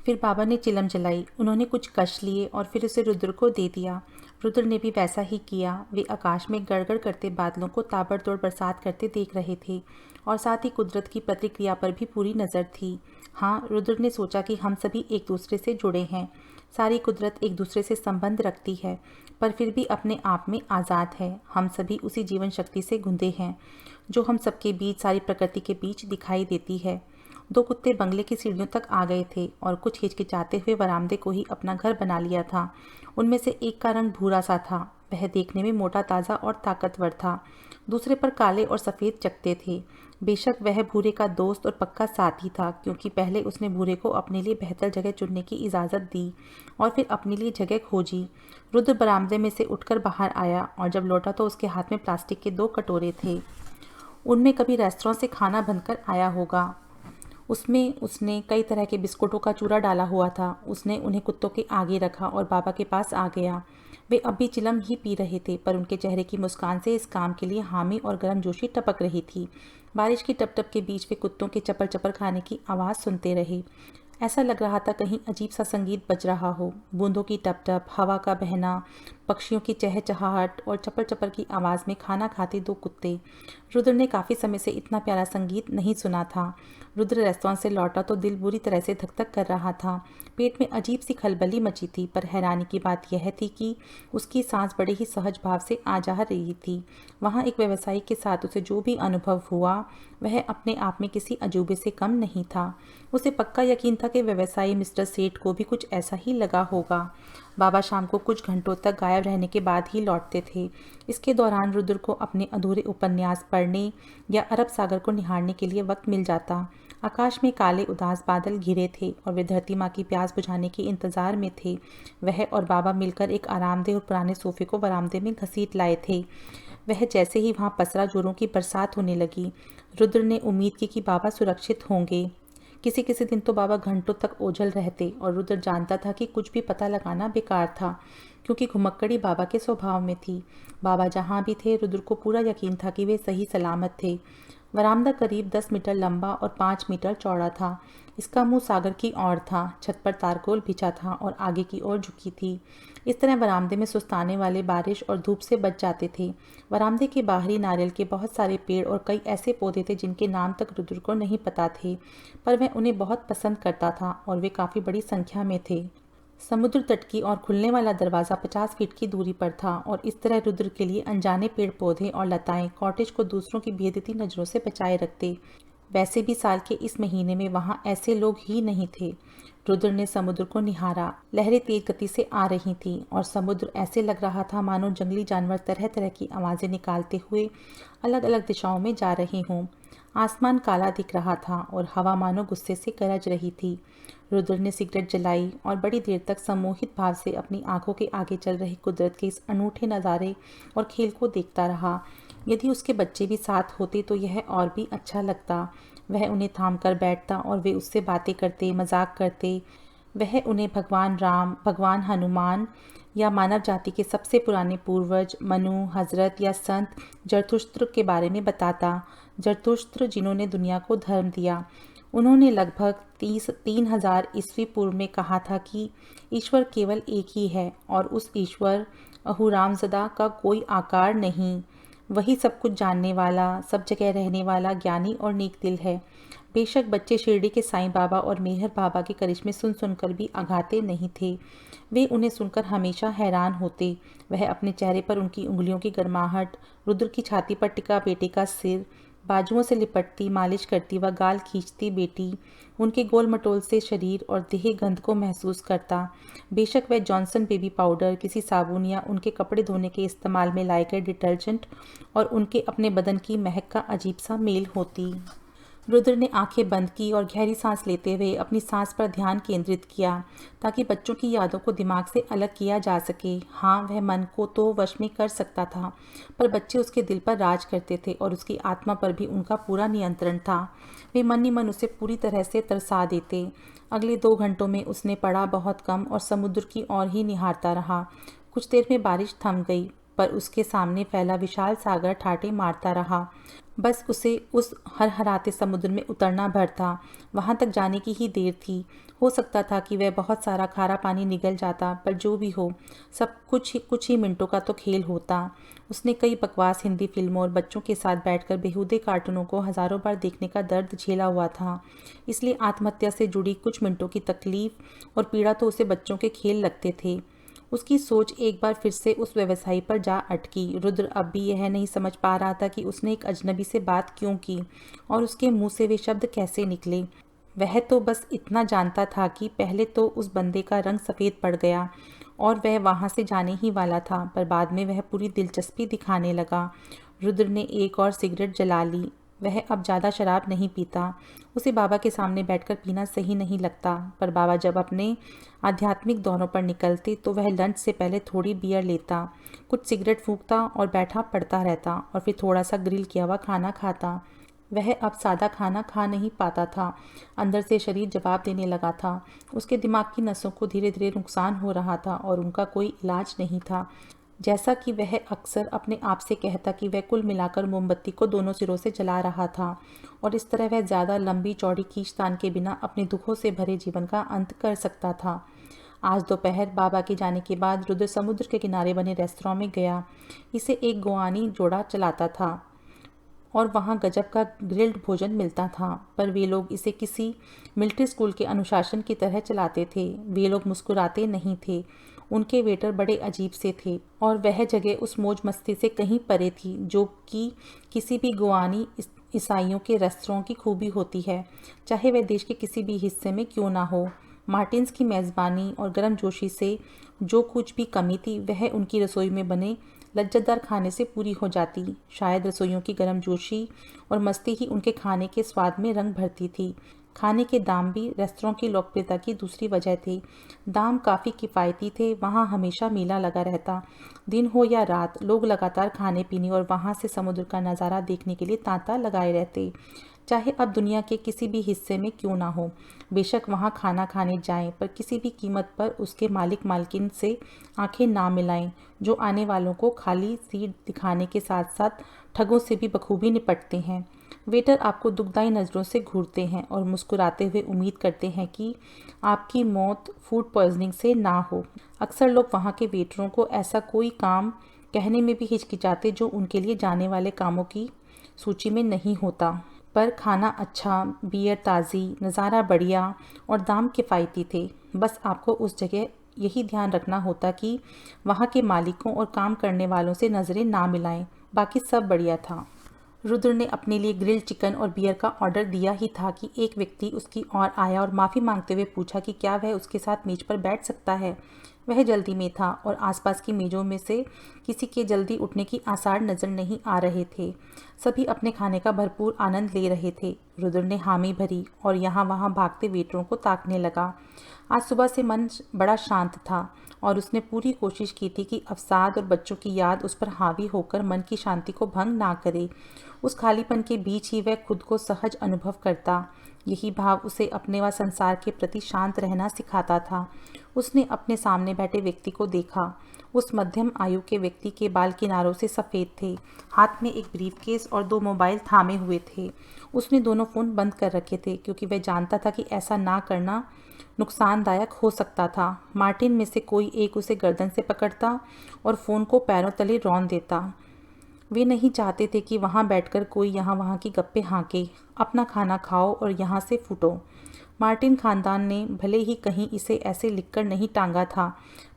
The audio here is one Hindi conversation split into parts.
फिर बाबा ने चिलम जलाई। उन्होंने कुछ कश लिए और फिर उसे रुद्र को दे दिया। रुद्र ने भी वैसा ही किया। वे आकाश में गड़गड़ करते बादलों को ताबड़तोड़ बरसात करते देख रहे थे और साथ ही कुदरत की प्रतिक्रिया पर भी पूरी नज़र थी। हाँ, रुद्र ने सोचा कि हम सभी एक दूसरे से जुड़े हैं। सारी कुदरत एक दूसरे से संबंध रखती है, पर फिर भी अपने आप में आज़ाद है। हम सभी उसी जीवन शक्ति से गुंदे हैं जो हम सबके बीच, सारी प्रकृति के बीच दिखाई देती है। दो कुत्ते बंगले की सीढ़ियों तक आ गए थे और कुछ हिचकिचाते हुए बरामदे को ही अपना घर बना लिया था। उनमें से एक का रंग भूरा सा था। वह देखने में मोटा ताज़ा और ताकतवर था। दूसरे पर काले और सफ़ेद चकते थे। बेशक वह भूरे का दोस्त और पक्का साथी था, क्योंकि पहले उसने भूरे को अपने लिए बेहतर जगह चुनने की इजाज़त दी और फिर अपने लिए जगह खोजी। रुद्र बरामदे में से उठकर बाहर आया और जब लौटा तो उसके हाथ में प्लास्टिक के 2 कटोरे थे। उनमें कभी रेस्टोरेंट से खाना बनकर आया होगा। उसमें उसने कई तरह के बिस्कुटों का चूरा डाला हुआ था। उसने उन्हें कुत्तों के आगे रखा और बाबा के पास आ गया। वे अब भी चिलम ही पी रहे थे, पर उनके चेहरे की मुस्कान से इस काम के लिए हामी और गर्मजोशी टपक रही थी। बारिश की टप-टप के बीच वे कुत्तों के चपर-चपर खाने की आवाज़ सुनते रहे। ऐसा लग रहा था कहीं अजीब सा संगीत बज रहा हो। बूंदों की टप-टप, हवा का बहना, पक्षियों की चहचहाहट और चपर-चपर की आवाज़ में खाना खाते 2 कुत्ते। रुद्र ने काफ़ी समय से इतना प्यारा संगीत नहीं सुना था। रुद्र रेस्तरां से लौटा तो दिल बुरी तरह से धक-धक कर रहा था। पेट में अजीब सी खलबली मची थी, पर हैरानी की बात यह थी कि उसकी सांस बड़े ही सहज भाव से आ जा रही थी। वहाँ एक व्यवसायी के साथ उसे जो भी अनुभव हुआ, वह अपने आप में किसी अजूबे से कम नहीं था। उसे पक्का यकीन था कि व्यवसायी मिस्टर सेठ को भी कुछ ऐसा ही लगा होगा। बाबा शाम को कुछ घंटों तक गायब रहने के बाद ही लौटते थे। इसके दौरान रुद्र को अपने अधूरे उपन्यास पढ़ने या अरब सागर को निहारने के लिए वक्त मिल जाता। आकाश में काले उदास बादल घिरे थे और वे धरती माँ की प्यास बुझाने के इंतजार में थे। वह और बाबा मिलकर एक आरामदेह और पुराने सोफे को बरामदे में घसीट लाए थे। वह जैसे ही वहाँ पसरा, जोरों की बरसात होने लगी। रुद्र ने उम्मीद की कि बाबा सुरक्षित होंगे। किसी किसी दिन तो बाबा घंटों तक ओझल रहते और रुद्र जानता था कि कुछ भी पता लगाना बेकार था, क्योंकि घुमक्कड़ी बाबा के स्वभाव में थी। बाबा जहाँ भी थे, रुद्र को पूरा यकीन था कि वे सही सलामत थे। वरामदा करीब 10 मीटर लंबा और 5 मीटर चौड़ा था। इसका मुंह सागर की ओर था। छत पर तारकोल बिछा था और आगे की ओर झुकी थी। इस तरह वरामदे में सुस्ताने वाले बारिश और धूप से बच जाते थे। वरामदे के बाहरी नारियल के बहुत सारे पेड़ और कई ऐसे पौधे थे जिनके नाम तक रुद्र को नहीं पता थे, पर वह उन्हें बहुत पसंद करता था और वे काफ़ी बड़ी संख्या में थे। समुद्र तट की और खुलने वाला दरवाज़ा 50 फीट की दूरी पर था और इस तरह रुद्र के लिए अनजाने पेड़ पौधे और लताएं कॉटेज को दूसरों की भेदती नज़रों से बचाए रखते। वैसे भी साल के इस महीने में वहाँ ऐसे लोग ही नहीं थे। रुद्र ने समुद्र को निहारा। लहरें तेज गति से आ रही थीं और समुद्र ऐसे लग रहा था मानो जंगली जानवर तरह तरह की आवाज़ें निकालते हुए अलग अलग दिशाओं में जा रहे हों। आसमान काला दिख रहा था और हवा मानो गुस्से से गरज रही थी। रुद्र ने सिगरेट जलाई और बड़ी देर तक सम्मोहित भाव से अपनी आंखों के आगे चल रहे कुदरत के इस अनूठे नज़ारे और खेल को देखता रहा। यदि उसके बच्चे भी साथ होते तो यह और भी अच्छा लगता। वह उन्हें थाम कर बैठता और वे उससे बातें करते, मजाक करते। वह उन्हें भगवान राम, भगवान हनुमान या मानव जाति के सबसे पुराने पूर्वज मनु, हजरत या संत जरथुस्त्र के बारे में बताता। जरथुस्त्र जिन्होंने दुनिया को धर्म दिया। उन्होंने लगभग 3,000 ईस्वी पूर्व में कहा था कि ईश्वर केवल एक ही है और उस ईश्वर अहुरामज़दा का कोई आकार नहीं। वही सब कुछ जानने वाला, सब जगह रहने वाला ज्ञानी और नेक दिल है। बेशक बच्चे शिरडी के साईं बाबा और मेहर बाबा के करिश्मे सुन सुनकर भी अघाते नहीं थे। वे उन्हें सुनकर हमेशा हैरान होते। वह अपने चेहरे पर उनकी उंगलियों की गर्माहट, रुद्र की छाती पर टिका बेटे का सिर, बाजुओं से लिपटती, मालिश करती व गाल खींचती बेटी, उनके गोल मटोल से शरीर और देह गंध को महसूस करता। बेशक वह जॉनसन बेबी पाउडर, किसी साबुन या उनके कपड़े धोने के इस्तेमाल में लाए गए डिटर्जेंट और उनके अपने बदन की महक का अजीब सा मेल होती। रुद्र ने आंखें बंद की और गहरी सांस लेते हुए अपनी सांस पर ध्यान केंद्रित किया, ताकि बच्चों की यादों को दिमाग से अलग किया जा सके। हाँ, वह मन को तो वश में कर सकता था, पर बच्चे उसके दिल पर राज करते थे और उसकी आत्मा पर भी उनका पूरा नियंत्रण था। वे मन ही मन उसे पूरी तरह से तरसा देते। अगले 2 घंटों में उसने पढ़ा बहुत कम और समुद्र की ओर ही निहारता रहा। कुछ देर में बारिश थम गई। पर उसके सामने फैला विशाल सागर ठाटे मारता रहा। बस उसे उस हरहराते समुद्र में उतरना भर था। वहां तक जाने की ही देर थी। हो सकता था कि वह बहुत सारा खारा पानी निगल जाता, पर जो भी हो, सब कुछ ही मिनटों का तो खेल होता। उसने कई बकवास हिंदी फिल्मों और बच्चों के साथ बैठकर बेहूदे कार्टूनों को हजारों बार देखने का दर्द झेला हुआ था, इसलिए आत्महत्या से जुड़ी कुछ मिनटों की तकलीफ और पीड़ा तो उसे बच्चों के खेल लगते थे। उसकी सोच एक बार फिर से उस व्यवसायी पर जा अटकी। रुद्र अब भी यह नहीं समझ पा रहा था कि उसने एक अजनबी से बात क्यों की और उसके मुंह से वे शब्द कैसे निकले। वह तो बस इतना जानता था कि पहले तो उस बंदे का रंग सफ़ेद पड़ गया और वह वहां से जाने ही वाला था, पर बाद में वह पूरी दिलचस्पी दिखाने लगा। रुद्र ने एक और सिगरेट जला ली। वह अब ज़्यादा शराब नहीं पीता। उसे बाबा के सामने बैठकर पीना सही नहीं लगता, पर बाबा जब अपने आध्यात्मिक दौरों पर निकलते तो वह लंच से पहले थोड़ी बियर लेता, कुछ सिगरेट फूंकता और बैठा पड़ता रहता और फिर थोड़ा सा ग्रिल किया हुआ खाना खाता। वह अब सादा खाना खा नहीं पाता था। अंदर से शरीर जवाब देने लगा था। उसके दिमाग की नसों को धीरे धीरे नुकसान हो रहा था और उनका कोई इलाज नहीं था। जैसा कि वह अक्सर अपने आप से कहता कि वह कुल मिलाकर मोमबत्ती को दोनों सिरों से जला रहा था और इस तरह वह ज़्यादा लंबी चौड़ी खींचतान के बिना अपने दुखों से भरे जीवन का अंत कर सकता था। आज दोपहर बाबा के जाने के बाद रुद्र समुद्र के किनारे बने रेस्तरां में गया। इसे एक गोआनी जोड़ा चलाता था और वहाँ गजब का ग्रिल्ड भोजन मिलता था, पर वे लोग इसे किसी मिलिट्री स्कूल के अनुशासन की तरह चलाते थे। वे लोग मुस्कुराते नहीं थे। उनके वेटर बड़े अजीब से थे और वह जगह उस मौज मस्ती से कहीं परे थी जो कि किसी भी गोआनी ईसाइयों के रेस्तरां की खूबी होती है, चाहे वह देश के किसी भी हिस्से में क्यों ना हो। मार्टिन्स की मेज़बानी और गर्मजोशी से जो कुछ भी कमी थी वह उनकी रसोई में बने लज्जतदार खाने से पूरी हो जाती। शायद रसोइयों की गर्मजोशी और मस्ती ही उनके खाने के स्वाद में रंग भरती थी। खाने के दाम भी रेस्तरां की लोकप्रियता की दूसरी वजह थे। दाम काफ़ी किफ़ायती थे। वहाँ हमेशा मेला लगा रहता। दिन हो या रात, लोग लगातार खाने पीने और वहाँ से समुद्र का नज़ारा देखने के लिए तांता लगाए रहते, चाहे अब दुनिया के किसी भी हिस्से में क्यों ना हो। बेशक वहाँ खाना खाने जाएं, पर किसी भी कीमत पर उसके मालिक मालकिन से आंखें ना मिलाएं, जो आने वालों को खाली सीट दिखाने के साथ साथ ठगों से भी बखूबी निपटते हैं। वेटर आपको दुखदाई नज़रों से घूरते हैं और मुस्कुराते हुए उम्मीद करते हैं कि आपकी मौत फूड पॉइजनिंग से ना हो। अक्सर लोग वहाँ के वेटरों को ऐसा कोई काम कहने में भी हिचकिचाते जो उनके लिए जाने वाले कामों की सूची में नहीं होता। पर खाना अच्छा, बियर ताज़ी, नज़ारा बढ़िया और दाम किफ़ायती थे। बस आपको उस जगह यही ध्यान रखना होता कि वहाँ के मालिकों और काम करने वालों से नज़रें ना मिलाएं, बाकी सब बढ़िया था। रुद्र ने अपने लिए ग्रिल्ड चिकन और बियर का ऑर्डर दिया ही था कि एक व्यक्ति उसकी ओर आया और माफ़ी मांगते हुए पूछा कि क्या वह उसके साथ मेज पर बैठ सकता है। वह जल्दी में था और आसपास की मेज़ों में से किसी के जल्दी उठने की आसार नज़र नहीं आ रहे थे। सभी अपने खाने का भरपूर आनंद ले रहे थे। रुद्र ने हामी भरी और यहाँ वहाँ भागते वेटरों को ताकने लगा। आज सुबह से मन बड़ा शांत था और उसने पूरी कोशिश की थी कि अवसाद और बच्चों की याद उस पर हावी होकर मन की शांति को भंग ना करे। उस खालीपन के बीच ही वह खुद को सहज अनुभव करता। यही भाव उसे अपने व संसार के प्रति शांत रहना सिखाता था। उसने अपने सामने बैठे व्यक्ति को देखा। उस मध्यम आयु के व्यक्ति के बाल किनारों से सफ़ेद थे, हाथ में एक ब्रीफकेस और 2 मोबाइल थामे हुए थे। उसने दोनों फ़ोन बंद कर रखे थे क्योंकि वह जानता था कि ऐसा ना करना नुकसानदायक हो सकता था। मार्टिन में से कोई एक उसे गर्दन से पकड़ता और फ़ोन को पैरों तले रौंद देता। वे नहीं चाहते थे कि वहाँ बैठकर कोई यहाँ वहाँ की गप्पे हाँके। अपना खाना खाओ और यहाँ से फूटो। मार्टिन खानदान ने भले ही कहीं इसे ऐसे लिखकर नहीं टांगा था,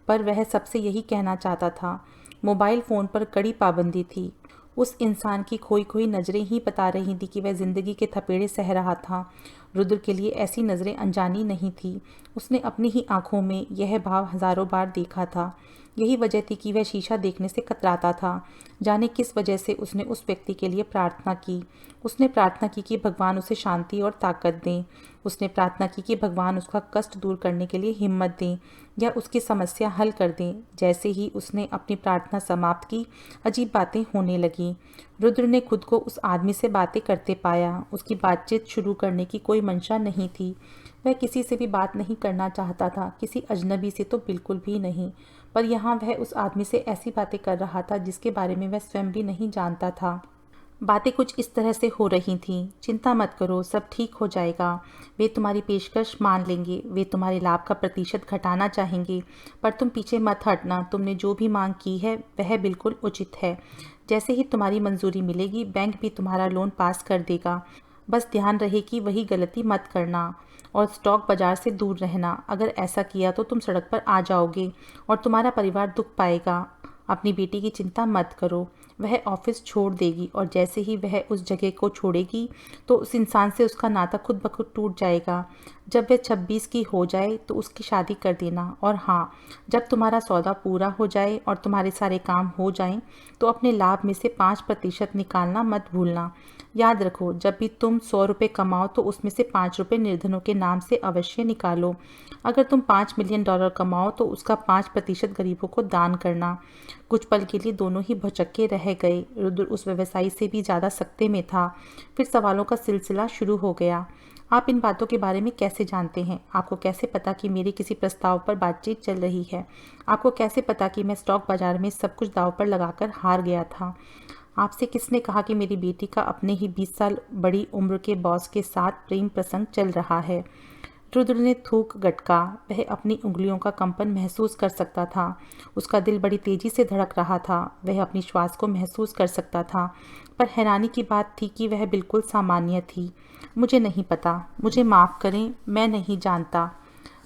पर वह सबसे यही कहना चाहता था। मोबाइल फ़ोन पर कड़ी पाबंदी थी। उस इंसान की खोई खोई नज़रें ही बता रही थी कि वह ज़िंदगी के थपेड़े सह रहा था। रुद्र के लिए ऐसी नज़रें अनजानी नहीं थी। उसने अपनी ही आंखों में यह भाव हज़ारों बार देखा था। यही वजह थी कि वह शीशा देखने से कतराता था। जाने किस वजह से उसने उस व्यक्ति के लिए प्रार्थना की। उसने प्रार्थना की कि भगवान उसे शांति और ताकत दें। उसने प्रार्थना की कि भगवान उसका कष्ट दूर करने के लिए हिम्मत दें या उसकी समस्या हल कर दें। जैसे ही उसने अपनी प्रार्थना समाप्त की, अजीब बातें होने लगीं। रुद्र ने खुद को उस आदमी से बातें करते पाया। उसकी बातचीत शुरू करने की कोई मंशा नहीं थी। वह किसी से भी बात नहीं करना चाहता था, किसी अजनबी से तो बिल्कुल भी नहीं। पर यहाँ वह उस आदमी से ऐसी बातें कर रहा था जिसके बारे में वह स्वयं भी नहीं जानता था। बातें कुछ इस तरह से हो रही थीं, चिंता मत करो, सब ठीक हो जाएगा। वे तुम्हारी पेशकश मान लेंगे, वे तुम्हारे लाभ का प्रतिशत घटाना चाहेंगे, पर तुम पीछे मत हटना। तुमने जो भी मांग की है वह बिल्कुल उचित है। जैसे ही तुम्हारी मंजूरी मिलेगी बैंक भी तुम्हारा लोन पास कर देगा। बस ध्यान रहे कि वही गलती मत करना और स्टॉक बाजार से दूर रहना। अगर ऐसा किया तो तुम सड़क पर आ जाओगे और तुम्हारा परिवार दुख पाएगा। अपनी बेटी की चिंता मत करो, वह ऑफिस छोड़ देगी और जैसे ही वह उस जगह को छोड़ेगी तो उस इंसान से उसका नाता खुद ब खुद टूट जाएगा। जब वह 26 की हो जाए तो उसकी शादी कर देना। और हाँ, जब तुम्हारा सौदा पूरा हो जाए और तुम्हारे सारे काम हो जाएं तो अपने लाभ में से 5% निकालना मत भूलना। याद रखो, जब भी तुम 100 रुपये कमाओ तो उसमें से 5 रुपये निर्धनों के नाम से अवश्य निकालो। अगर तुम $5 मिलियन कमाओ तो उसका 5% गरीबों को दान करना। कुछ पल के लिए दोनों ही भौचक्के रह गए। रुद्र उस व्यवसायी से भी ज़्यादा सख्ते में था। फिर सवालों का सिलसिला शुरू हो गया। आप इन बातों के बारे में कैसे जानते हैं? आपको कैसे पता कि मेरे किसी प्रस्ताव पर बातचीत चल रही है? आपको कैसे पता कि मैं स्टॉक बाजार में सब कुछ दांव पर लगाकर हार गया था? आपसे किसने कहा कि मेरी बेटी का अपने ही 20 साल बड़ी उम्र के बॉस के साथ प्रेम प्रसंग चल रहा है? रुद्र ने थूक गटका। वह अपनी उंगलियों का कंपन महसूस कर सकता था। उसका दिल बड़ी तेजी से धड़क रहा था। वह अपनी श्वास को महसूस कर सकता था, पर हैरानी की बात थी कि वह बिल्कुल सामान्य थी। मुझे नहीं पता, मुझे माफ़ करें, मैं नहीं जानता।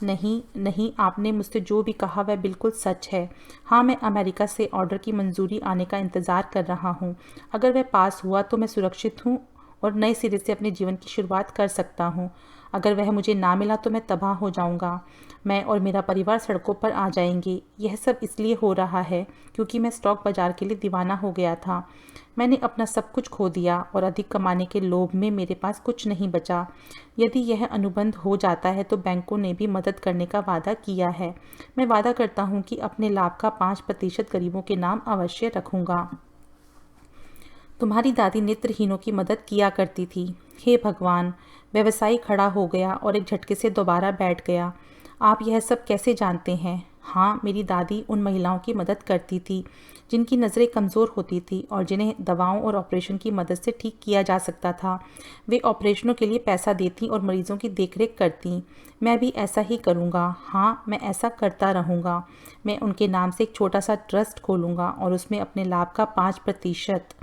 नहीं नहीं, आपने मुझसे जो भी कहा वह बिल्कुल सच है। हाँ, मैं अमेरिका से ऑर्डर की मंजूरी आने का इंतज़ार कर रहा हूँ। अगर वह पास हुआ तो मैं सुरक्षित हूँ और नए सिरे से अपने जीवन की शुरुआत कर सकता हूँ। अगर वह मुझे ना मिला तो मैं तबाह हो जाऊँगा। मैं और मेरा परिवार सड़कों पर आ जाएंगे। यह सब इसलिए हो रहा है क्योंकि मैं स्टॉक बाजार के लिए दीवाना हो गया था। मैंने अपना सब कुछ खो दिया और अधिक कमाने के लोभ में मेरे पास कुछ नहीं बचा। यदि यह अनुबंध हो जाता है तो बैंकों ने भी मदद करने का वादा किया है। मैं वादा करता हूँ कि अपने लाभ का 5% गरीबों के नाम अवश्य रखूँगा। तुम्हारी दादी नेत्रहीनों की मदद किया करती थी। हे भगवान! व्यवसायी खड़ा हो गया और एक झटके से दोबारा बैठ गया। आप यह सब कैसे जानते हैं? हाँ, मेरी दादी उन महिलाओं की मदद करती थी जिनकी नज़रें कमज़ोर होती थी और जिन्हें दवाओं और ऑपरेशन की मदद से ठीक किया जा सकता था। वे ऑपरेशनों के लिए पैसा देती और मरीजों की देखरेख करती। मैं भी ऐसा ही करूँगा। हाँ, मैं ऐसा करता रहूँगा। मैं उनके नाम से एक छोटा सा ट्रस्ट खोलूँगा और उसमें अपने लाभ का 5%।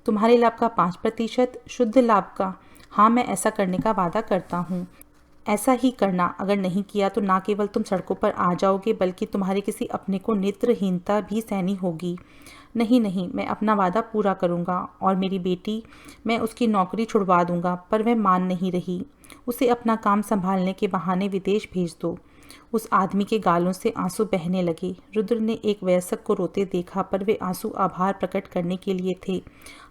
तुम्हारे लाभ का 5%? शुद्ध लाभ का? हाँ, मैं ऐसा करने का वादा करता हूँ। ऐसा ही करना। अगर नहीं किया तो ना केवल तुम सड़कों पर आ जाओगे बल्कि तुम्हारे किसी अपने को नेत्रहीनता भी सहनी होगी। नहीं नहीं, मैं अपना वादा पूरा करूँगा। और मेरी बेटी, मैं उसकी नौकरी छुड़वा दूँगा, पर वह मान नहीं रही। उसे अपना काम संभालने के बहाने विदेश भेज दो। उस आदमी के गालों से आंसू बहने लगे। रुद्र ने एक वयस्क को रोते देखा, पर वे आंसू आभार प्रकट करने के लिए थे।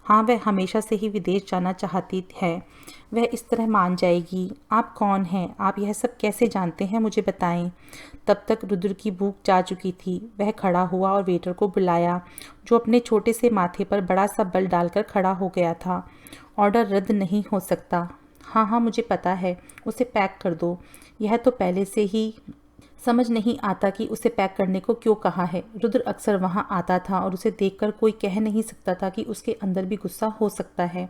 हाँ, वह हमेशा से ही विदेश जाना चाहती है। वह इस तरह मान जाएगी। आप कौन हैं? आप यह सब कैसे जानते हैं? मुझे बताएं। तब तक रुद्र की भूख जा चुकी थी। वह खड़ा हुआ और वेटर को बुलाया, जो अपने छोटे से माथे पर बड़ा सा बल डालकर खड़ा हो गया था। ऑर्डर रद्द नहीं हो सकता। हाँ हाँ, मुझे पता है। उसे पैक कर दो। यह तो पहले से ही समझ नहीं आता कि उसे पैक करने को क्यों कहा है। रुद्र अक्सर वहाँ आता था और उसे देखकर कोई कह नहीं सकता था कि उसके अंदर भी गुस्सा हो सकता है।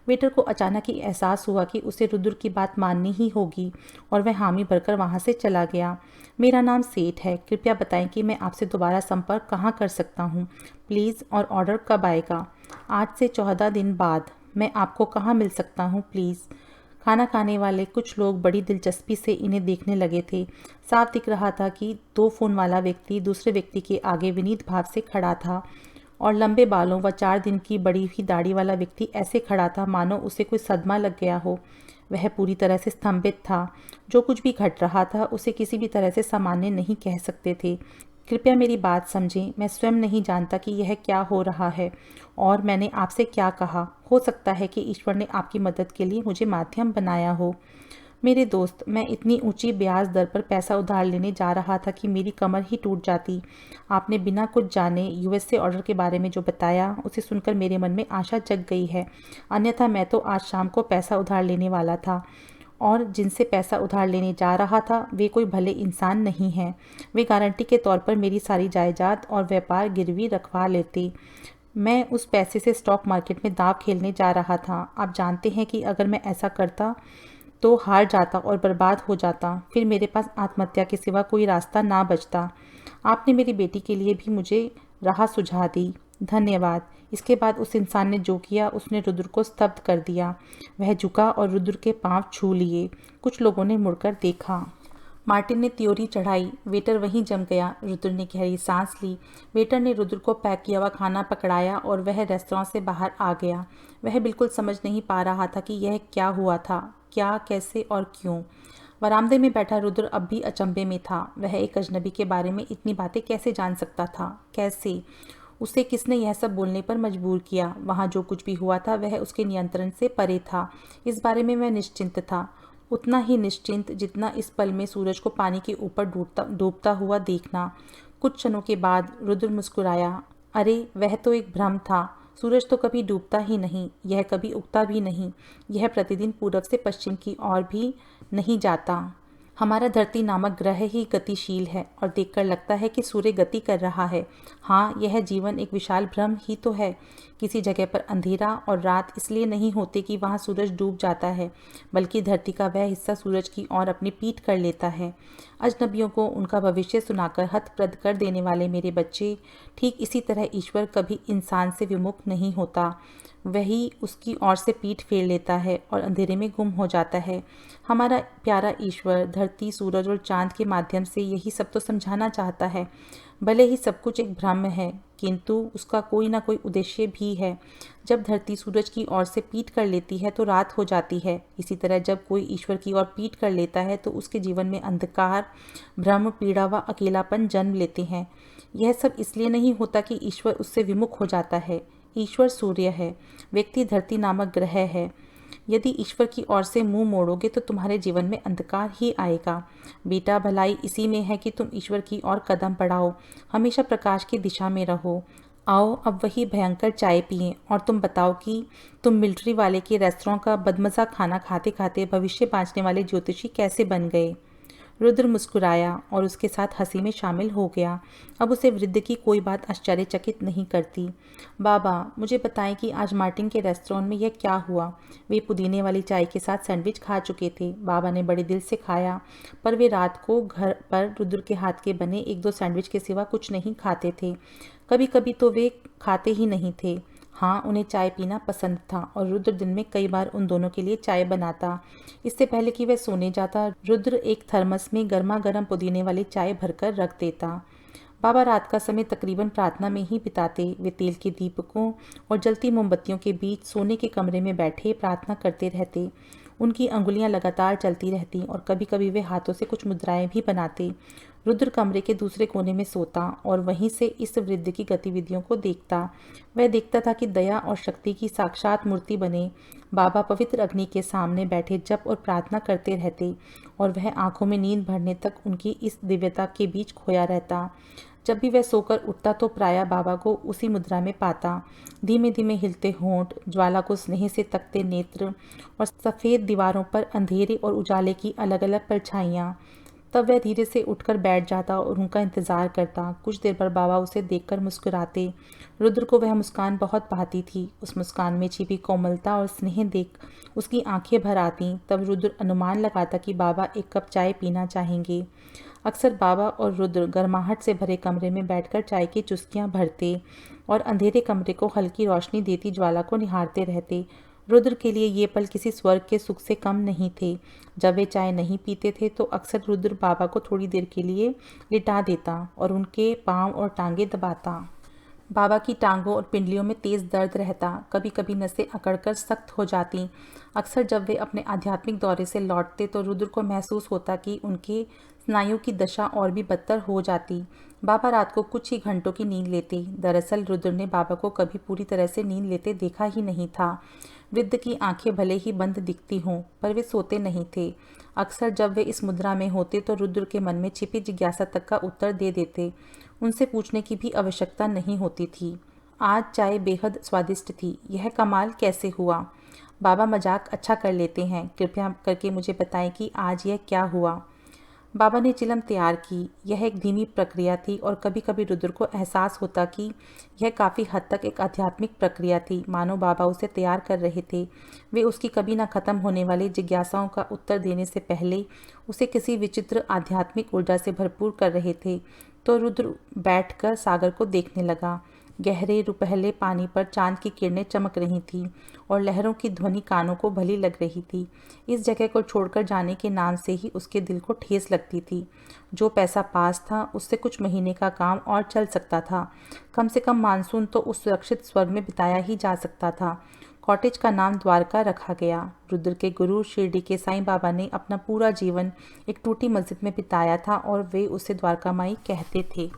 वेटर को अचानक ही एहसास हुआ कि उसे रुद्र की बात माननी ही होगी और वह हामी भरकर वहाँ से चला गया। मेरा नाम सेठ है। कृपया बताएं कि मैं आपसे दोबारा संपर्क कहाँ कर सकता हूँ प्लीज़, और ऑर्डर कब आएगा? आज से 14 दिन बाद। मैं आपको कहाँ मिल सकता हूँ प्लीज़? खाना खाने वाले कुछ लोग बड़ी दिलचस्पी से इन्हें देखने लगे थे। साफ दिख रहा था कि 2 फोन वाला व्यक्ति दूसरे व्यक्ति के आगे विनीत भाव से खड़ा था और लंबे बालों व 4 दिन की बड़ी हुई दाढ़ी वाला व्यक्ति ऐसे खड़ा था मानो उसे कोई सदमा लग गया हो। वह पूरी तरह से स्तंभित था। जो कुछ भी घट रहा था उसे किसी भी तरह से सामान्य नहीं कह सकते थे। कृपया मेरी बात समझें। मैं स्वयं नहीं जानता कि यह क्या हो रहा है और मैंने आपसे क्या कहा। हो सकता है कि ईश्वर ने आपकी मदद के लिए मुझे माध्यम बनाया हो। मेरे दोस्त, मैं इतनी ऊंची ब्याज दर पर पैसा उधार लेने जा रहा था कि मेरी कमर ही टूट जाती। आपने बिना कुछ जाने यूएस से ऑर्डर के बारे में जो बताया उसे सुनकर मेरे मन में आशा जग गई है। अन्यथा मैं तो आज शाम को पैसा उधार लेने वाला था और जिनसे पैसा उधार लेने जा रहा था वे कोई भले इंसान नहीं हैं। वे गारंटी के तौर पर मेरी सारी जायदाद और व्यापार गिरवी रखवा लेते। मैं उस पैसे से स्टॉक मार्केट में दांव खेलने जा रहा था। आप जानते हैं कि अगर मैं ऐसा करता तो हार जाता और बर्बाद हो जाता। फिर मेरे पास आत्महत्या के सिवा कोई रास्ता ना बचता। आपने मेरी बेटी के लिए भी मुझे राह सुझा दी। धन्यवाद। इसके बाद उस इंसान ने जो किया उसने रुद्र को स्तब्ध कर दिया। वह झुका और रुद्र के पांव छू लिए। कुछ लोगों ने मुड़कर देखा। मार्टिन ने त्योरी चढ़ाई। वेटर वहीं जम गया। रुद्र ने गहरी सांस ली। वेटर ने रुद्र को पैक किया हुआ खाना पकड़ाया और वह रेस्तरां से बाहर आ गया। वह बिल्कुल समझ नहीं पा रहा था कि यह क्या हुआ था, क्या, कैसे और क्यों। वरामदे में बैठा रुद्र अब भी अचंभे में था। वह एक अजनबी के बारे में इतनी बातें कैसे जान सकता था? कैसे? उसे किसने यह सब बोलने पर मजबूर किया? वहाँ जो कुछ भी हुआ था वह उसके नियंत्रण से परे था। इस बारे में वह निश्चिंत था, उतना ही निश्चिंत जितना इस पल में सूरज को पानी के ऊपर डूबता हुआ देखना। कुछ क्षणों के बाद रुद्र मुस्कुराया। अरे, वह तो एक भ्रम था। सूरज तो कभी डूबता ही नहीं, यह कभी उगता भी नहीं, यह प्रतिदिन पूरब से पश्चिम की ओर भी नहीं जाता। हमारा धरती नामक ग्रह ही गतिशील है और देखकर लगता है कि सूर्य गति कर रहा है। हाँ, यह जीवन एक विशाल भ्रम ही तो है। किसी जगह पर अंधेरा और रात इसलिए नहीं होते कि वहाँ सूरज डूब जाता है, बल्कि धरती का वह हिस्सा सूरज की ओर अपनी पीठ कर लेता है। अजनबियों को उनका भविष्य सुनाकर हतप्रद कर देने वाले मेरे बच्चे, ठीक इसी तरह ईश्वर कभी इंसान से विमुख नहीं होता। वही उसकी ओर से पीठ फेर लेता है और अंधेरे में गुम हो जाता है। हमारा प्यारा ईश्वर धरती, सूरज और चांद के माध्यम से यही सब तो समझाना चाहता है। भले ही सब कुछ एक भ्रम है, किंतु उसका कोई ना कोई उद्देश्य भी है। जब धरती सूरज की ओर से पीठ कर लेती है तो रात हो जाती है। इसी तरह जब कोई ईश्वर की ओर पीठ कर लेता है तो उसके जीवन में अंधकार, भ्रम, पीड़ा व अकेलापन जन्म लेते हैं। यह सब इसलिए नहीं होता कि ईश्वर उससे विमुख हो जाता है। ईश्वर सूर्य है, व्यक्ति धरती नामक ग्रह है। यदि ईश्वर की ओर से मुंह मोड़ोगे तो तुम्हारे जीवन में अंधकार ही आएगा। बेटा, भलाई इसी में है कि तुम ईश्वर की ओर कदम बढ़ाओ, हमेशा प्रकाश की दिशा में रहो। आओ अब वही भयंकर चाय पिएं और तुम बताओ कि तुम मिलिट्री वाले के रेस्तरां का बदमज़ा खाना खाते खाते भविष्य बाँचने वाले ज्योतिषी कैसे बन गए। रुद्र मुस्कुराया और उसके साथ हंसी में शामिल हो गया। अब उसे वृद्ध की कोई बात आश्चर्यचकित नहीं करती। बाबा, मुझे बताएं कि आज मार्टिन के रेस्टोरेंट में यह क्या हुआ। वे पुदीने वाली चाय के साथ सैंडविच खा चुके थे। बाबा ने बड़े दिल से खाया, पर वे रात को घर पर रुद्र के हाथ के बने एक दो सैंडविच के सिवा कुछ नहीं खाते थे। कभी कभी तो वे खाते ही नहीं थे। हाँ, उन्हें चाय पीना पसंद था और रुद्र दिन में कई बार उन दोनों के लिए चाय बनाता। इससे पहले कि वह सोने जाता, रुद्र एक थर्मस में गर्मा गर्म पुदीने वाली चाय भरकर रख देता। बाबा रात का समय तकरीबन प्रार्थना में ही बिताते। वे तेल के दीपकों और जलती मोमबत्तियों के बीच सोने के कमरे में बैठे प्रार्थना करते रहते। उनकी अंगुलियां लगातार चलती रहती और कभी कभी वे हाथों से कुछ मुद्राएं भी बनाते। रुद्र कमरे के दूसरे कोने में सोता और वहीं से इस वृद्ध की गतिविधियों को देखता। वह देखता था कि दया और शक्ति की साक्षात मूर्ति बने बाबा पवित्र अग्नि के सामने बैठे जप और प्रार्थना करते रहते और वह आंखों में नींद भरने तक उनकी इस दिव्यता के बीच खोया रहता। जब भी वह सोकर उठता तो प्रायः बाबा को उसी मुद्रा में पाता। धीमे धीमे हिलते होंठ, ज्वाला को स्नेह से तकते नेत्र और सफ़ेद दीवारों पर अंधेरे और उजाले की अलग अलग परछाइयाँ। तब वह धीरे से उठकर बैठ जाता और उनका इंतज़ार करता। कुछ देर पर बाबा उसे देखकर मुस्कुराते। रुद्र को वह मुस्कान बहुत भाती थी। उस मुस्कान में छिपी कोमलता और स्नेह देख उसकी आंखें भर आतीं। तब रुद्र अनुमान लगाता कि बाबा एक कप चाय पीना चाहेंगे। अक्सर बाबा और रुद्र गर्माहट से भरे कमरे में बैठकर चाय की चुस्कियां भरते और अंधेरे कमरे को हल्की रोशनी देती ज्वाला को निहारते रहते। रुद्र के लिए ये पल किसी स्वर्ग के सुख से कम नहीं थे। जब वे चाय नहीं पीते थे तो अक्सर रुद्र बाबा को थोड़ी देर के लिए लिटा देता और उनके पांव और टांगें दबाता। बाबा की टांगों और पिंडलियों में तेज़ दर्द रहता। कभी कभी नसें अकड़कर सख्त हो जाती। अक्सर जब वे अपने आध्यात्मिक दौरे से लौटते तो रुद्र को महसूस होता कि उनके स्नायुओं की दशा और भी बदतर हो जाती। बाबा रात को कुछ ही घंटों की नींद लेते। दरअसल रुद्र ने बाबा को कभी पूरी तरह से नींद लेते देखा ही नहीं था। वृद्ध की आंखें भले ही बंद दिखती हों, पर वे सोते नहीं थे। अक्सर जब वे इस मुद्रा में होते तो रुद्र के मन में छिपी जिज्ञासा तक का उत्तर दे देते। उनसे पूछने की भी आवश्यकता नहीं होती थी। आज चाय बेहद स्वादिष्ट थी। यह कमाल कैसे हुआ? बाबा मजाक अच्छा कर लेते हैं, कृपया करके मुझे बताएं कि आज यह क्या हुआ। बाबा ने चिलम तैयार की। यह एक धीमी प्रक्रिया थी और कभी कभी रुद्र को एहसास होता कि यह काफ़ी हद तक एक आध्यात्मिक प्रक्रिया थी, मानो बाबा उसे तैयार कर रहे थे। वे उसकी कभी ना ख़त्म होने वाली जिज्ञासाओं का उत्तर देने से पहले उसे किसी विचित्र आध्यात्मिक ऊर्जा से भरपूर कर रहे थे। तो रुद्र बैठकर सागर को देखने लगा। गहरे रुपहले पानी पर चांद की किरणें चमक रही थीं और लहरों की ध्वनि कानों को भली लग रही थी। इस जगह को छोड़कर जाने के नाम से ही उसके दिल को ठेस लगती थी। जो पैसा पास था उससे कुछ महीने का काम और चल सकता था। कम से कम मानसून तो उस सुरक्षित स्वर्ग में बिताया ही जा सकता था। कॉटेज का नाम द्वारका रखा गया। रुद्र के गुरु शिरडी के साईं बाबा ने अपना पूरा जीवन एक टूटी मस्जिद में बिताया था और वे उसे द्वारका माई कहते थे।